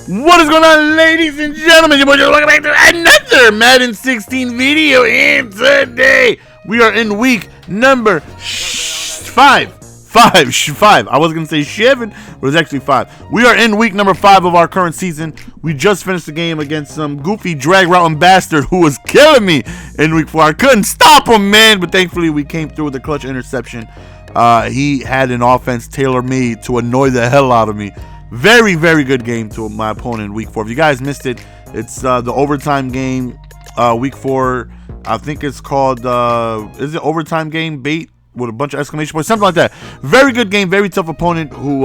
What is going on, ladies and gentlemen? Your boy, welcome back to another Madden 16 video. And today we are in week number 5. I was gonna say 7, but it's actually 5. We are in week number 5 of our current season. We just finished the game against some goofy drag routing bastard who was killing me in week 4. I couldn't stop him, man, but thankfully we came through with a clutch interception. He had an offense tailor-made to annoy the hell out of me. Very, very good game to my opponent in week 4. If you guys missed it, it's the overtime game, week 4. I think it's called, is it overtime game bait with a bunch of exclamation points, something like that. Very good game, very tough opponent who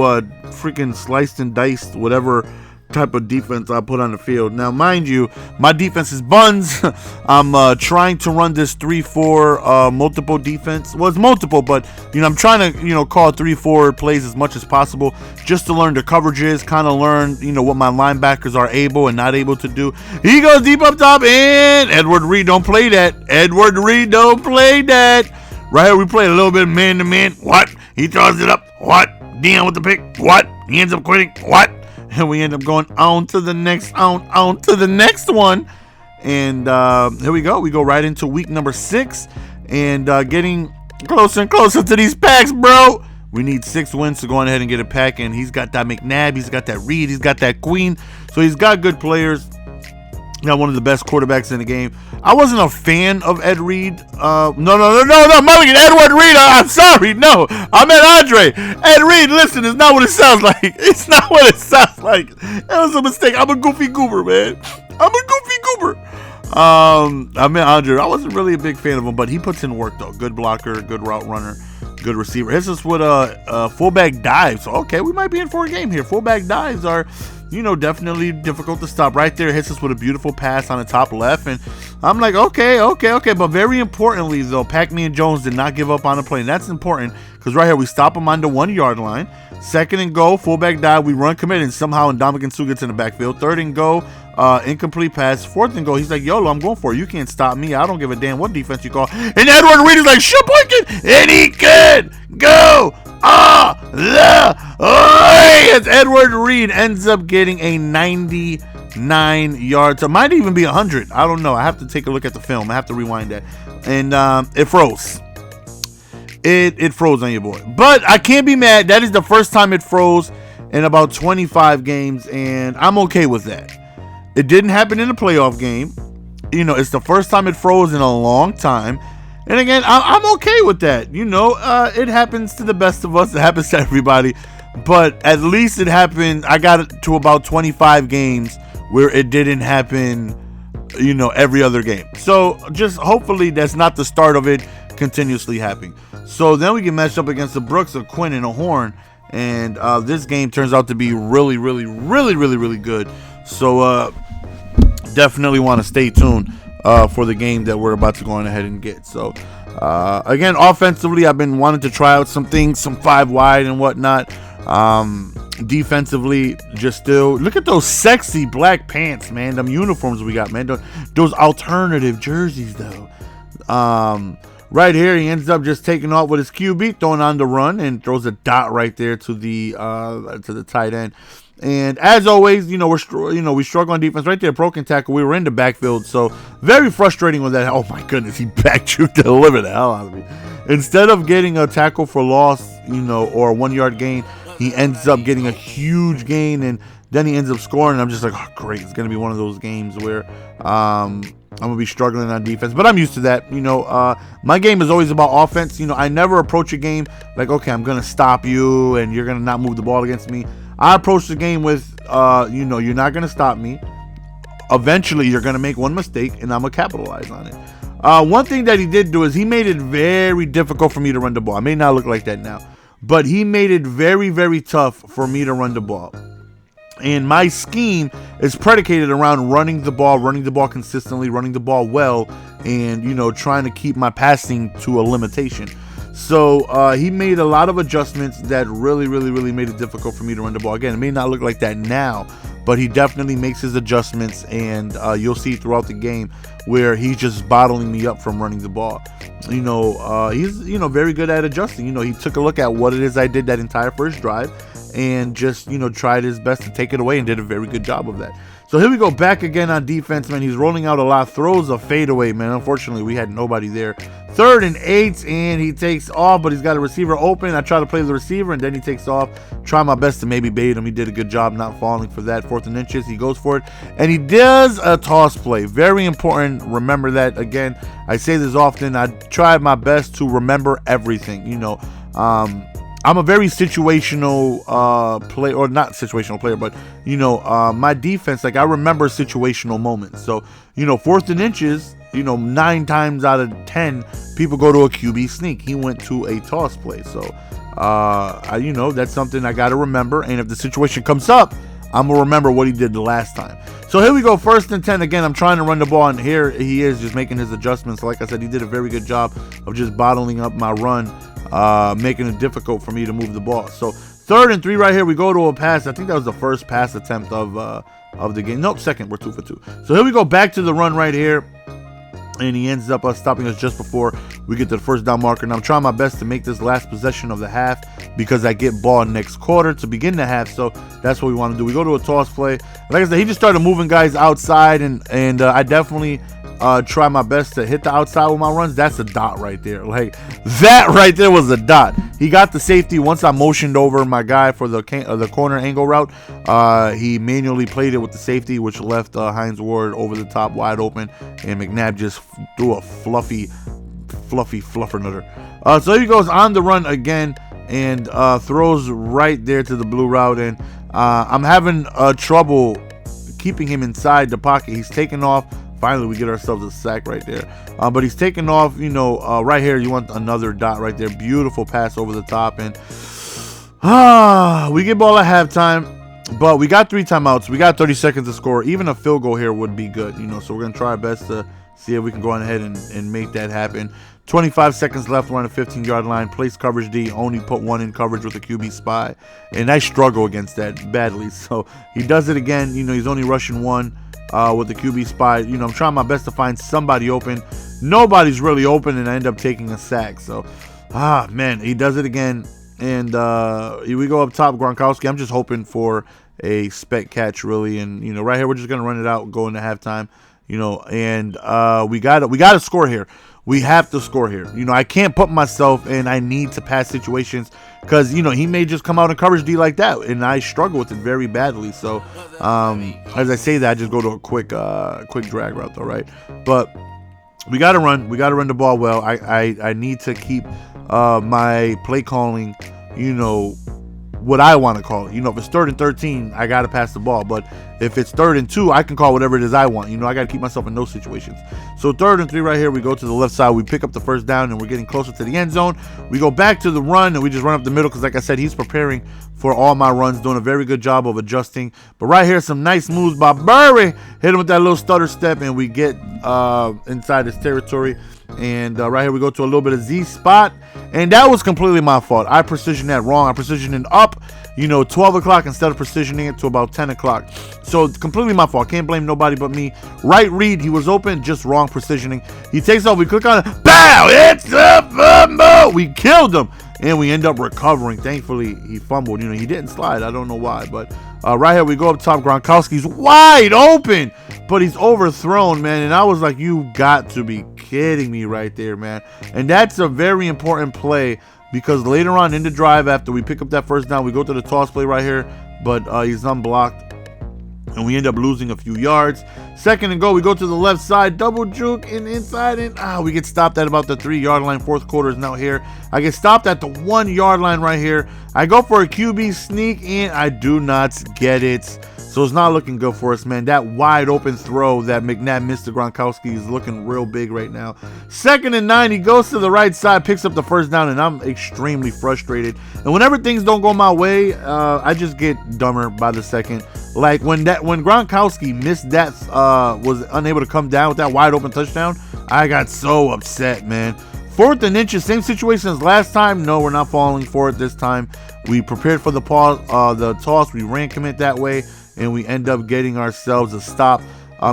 freaking sliced and diced whatever type of defense I put on the field. Now, mind you, my defense is buns. I'm trying to run this 3-4 multiple defense. Well, it's multiple, but I'm trying to call 3-4 plays as much as possible just to learn the coverages, kind of learn what my linebackers are able and not able to do. He goes deep up top, and Edward Reed don't play that. Edward Reed don't play that. Right here we play a little bit man to man. What? He throws it up. What? Dion with the pick. What? He ends up quitting. What? And we end up going on to the next on to the next one. And here we go. We go right into week number 6 and getting closer and closer to these packs, bro. We need 6 wins to go on ahead and get a pack. And he's got that McNabb. He's got that Reed. He's got that Queen. So he's got good players. Got one of the best quarterbacks in the game. I wasn't a fan of Ed Reed. No, Mulligan, Edward Reed. I'm sorry. No, I meant Andre. Ed Reed, listen, it's not what it sounds like. It's not what it sounds like. It was a mistake. I'm a goofy goober, man. I'm a goofy goober. I meant Andre. I wasn't really a big fan of him, but he puts in work, though. Good blocker, good route runner, good receiver. Hits us with a fullback dive. So, okay, we might be in for a game here. Fullback dives are definitely difficult to stop. Right there, hits us with a beautiful pass on the top left, and I'm like, okay. But very importantly, though, Pac-Man Jones did not give up on the play, and that's important because right here we stop him on the 1-yard line. 2nd and go, fullback dive, we run commit, and somehow Ndamukong Suh gets in the backfield. 3rd and go, incomplete pass. 4th and go, he's like, YOLO, I'm going for it. You can't stop me. I don't give a damn what defense you call. And Edward Reed is like, shit, boy, and he could go as Edward Reed ends up getting a 99 yards. It might even be 100. I don't know. I have to take a look at the film. I have to rewind that. And it froze. It froze on your boy. But I can't be mad. That is the first time it froze in about 25 games, and I'm okay with that. It didn't happen in a playoff game. It's the first time it froze in a long time. And again, I'm okay with that. It happens to the best of us. It happens to everybody. But at least it happened. I got it to about 25 games where it didn't happen, every other game. So just hopefully that's not the start of it continuously happening. So then we get matched up against the Brooks, a Quinn, and a Horn. And this game turns out to be really, really, really, really, really good. So definitely want to stay tuned for the game that we're about to go on ahead and get. So again, offensively, I've been wanting to try out some things, some 5 wide and whatnot. Defensively, just still look at those sexy black pants, man. Them uniforms we got, man. Those alternative jerseys, though. Right here, he ends up just taking off with his QB, throwing on the run, and throws a dot right there to the tight end. And as always, we struggle on defense. Right there, broken tackle. We were in the backfield, so very frustrating with that. Oh my goodness, he back-chewed to deliver the hell out of me. Instead of getting a tackle for loss, or a 1-yard gain, he ends up getting a huge gain, and then he ends up scoring. And I'm just like, oh great, it's gonna be one of those games where I'm gonna be struggling on defense, but I'm used to that. My game is always about offense. I never approach a game like, okay, I'm gonna stop you and you're gonna not move the ball against me. I approach the game with, you're not gonna stop me. Eventually, you're gonna make one mistake, and I'm gonna capitalize on it. One thing that he did do is he made it very difficult for me to run the ball. I may not look like that now, but he made it very, very tough for me to run the ball. And my scheme is predicated around running the ball consistently, running the ball well, and, trying to keep my passing to a limitation. So he made a lot of adjustments that really, really, really made it difficult for me to run the ball. Again, it may not look like that now, but he definitely makes his adjustments, and you'll see throughout the game where he's just bottling me up from running the ball. He's very good at adjusting. He took a look at what it is I did that entire first drive and just tried his best to take it away and did a very good job of that. So here we go, back again on defense, man. He's rolling out a lot, throws a fadeaway, man. Unfortunately, we had nobody there. 3rd and 8, and he takes off, but he's got a receiver open. I try to play the receiver, and then he takes off. Try my best to maybe bait him. He did a good job not falling for that. 4th and inches, he goes for it, and he does a toss play. Very important. Remember that. Again, I say this often. I try my best to remember everything. I'm a very situational player, or not situational player, but my defense, like, I remember situational moments. So 4th and inches, 9 times out of 10 people go to a QB sneak. He went to a toss play. So that's something I got to remember, and if the situation comes up, I'm gonna remember what he did the last time. So here we go, 1st and 10. Again, I'm trying to run the ball, and here he is just making his adjustments. Like I said, he did a very good job of just bottling up my run, making it difficult for me to move the ball. So 3rd and 3 right here, we go to a pass. I think that was the first pass attempt of the game. Nope, second. We're 2 for 2. So here we go, back to the run right here, and he ends up stopping us just before we get to the 1st down marker. And I'm trying my best to make this last possession of the half because I get ball next quarter to begin the half. So that's what we want to do. We go to a toss play. Like I said, he just started moving guys outside, and I definitely try my best to hit the outside with my runs. That's a dot right there. Like, that right there was a dot. He got the safety. Once I motioned over my guy for the corner angle route, he manually played it with the safety, which left Hines Ward over the top wide open, and McNabb just threw a fluffy fluffernutter. So he goes on the run again and throws right there to the blue route, and I'm having trouble keeping him inside the pocket. He's taking off. Finally, we get ourselves a sack right there. But he's taking off, right here. You want another dot right there. Beautiful pass over the top. And we get ball at halftime. But we got 3 timeouts. We got 30 seconds to score. Even a field goal here would be good. So we're going to try our best to see if we can go on ahead and make that happen. 25 seconds left. We're on the 15-yard line. Place coverage D. Only put 1 in coverage with a QB spy. And I struggle against that badly. So he does it again. He's only rushing 1. With the QB spy. I'm trying my best to find somebody open. Nobody's really open, and I end up taking a sack. So, man, he does it again. And here we go up top, Gronkowski. I'm just hoping for a spec catch, really. And, right here, we're just going to run it out, go into halftime. And we got to score here. We have to score here. I can't put myself in I need to pass situations because, he may just come out in coverage D like that, and I struggle with it very badly. So, as I say that, I just go to a quick drag route, though, right? But we got to run. We got to run the ball well. I need to keep my play calling, what I want to call it. If it's 3rd and 13, I got to pass the ball. But if it's 3rd and 2, I can call whatever it is I want. I got to keep myself in those situations. So 3rd and 3 right here, we go to the left side. We pick up the 1st down, and we're getting closer to the end zone. We go back to the run, and we just run up the middle because, like I said, he's preparing for all my runs, doing a very good job of adjusting. But right here, some nice moves by Burry. Hit him with that little stutter step, and we get inside his territory. And right here we go to a little bit of Z spot, and that was completely my fault. I precisioned that wrong. I precisioned it up 12 o'clock instead of precisioning it to about 10 o'clock. So it's completely my fault. Can't blame nobody but me. Right read, he was open, just wrong precisioning. He takes off, we click on it, bow, it's a fumble. We killed him, and we end up recovering. Thankfully, he fumbled. He didn't slide. I don't know why, but right here we go up top. Gronkowski's wide open, but he's overthrown, man. And I was like, you got to be kidding me right there, man. And that's a very important play because later on in the drive, after we pick up that 1st down, we go to the toss play right here, but he's unblocked, and we end up losing a few yards. 2nd and go, we go to the left side, double juke and inside, and we get stopped at about the 3-yard line. 4th quarter is now here. I get stopped at the 1-yard line right here. I go for a QB sneak, and I do not get it. So it's not looking good for us, man. That wide open throw that McNabb missed to Gronkowski is looking real big right now. 2nd and 9, he goes to the right side, picks up the 1st down, and I'm extremely frustrated. And whenever things don't go my way, I just get dumber by the second. Like when Gronkowski missed that, was unable to come down with that wide open touchdown, I got so upset, man. 4th and inches, same situation as last time. No, we're not falling for it this time. We prepared for the toss. We ran commit that way, and we end up getting ourselves a stop.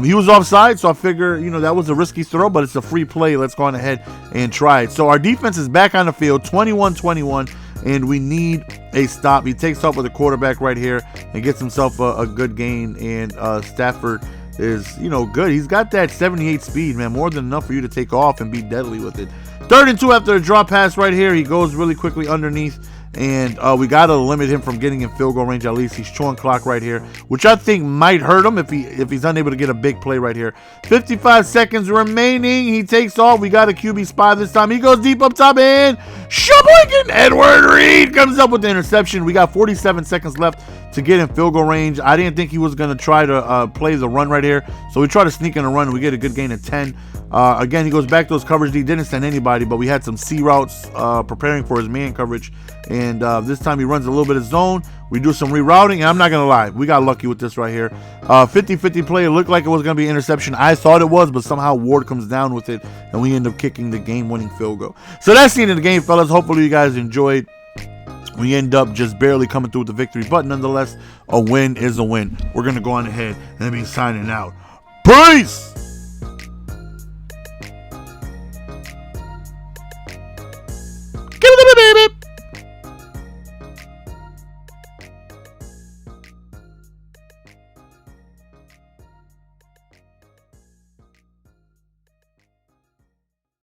He was offside, so I figure, you know, that was a risky throw, but it's a free play. Let's go on ahead and try it. So our defense is back on the field, 21-21, and we need a stop. He takes off with a quarterback right here and gets himself a good gain, and Stafford is, you know, good. He's got that 78 speed, man, more than enough for you to take off and be deadly with it. 3rd and 2 after a drop pass right here. He goes really quickly underneath, and we got to limit him from getting in field goal range at least. He's chewing clock right here, which I think might hurt him if he's unable to get a big play right here. 55 seconds remaining. He takes off. We got a QB spy this time. He goes deep up top, and Sheboygan Edward Reed comes up with the interception. We got 47 seconds left to get in field goal range. I didn't think he was going to try to play the run right here, so we try to sneak in a run, and we get a good gain of 10. Again, he goes back to his coverage. He didn't send anybody, but we had some C routes preparing for his man coverage, and this time he runs a little bit of zone. We do some rerouting, and I'm not going to lie, we got lucky with this right here. 50-50 play. It looked like it was going to be an interception. I thought it was, but somehow Ward comes down with it, and we end up kicking the game-winning field goal. So that's the end of the game, fellas. Hopefully you guys enjoyed. We end up just barely coming through with the victory, but nonetheless, a win is a win. We're going to go on ahead and be signing out. Peace!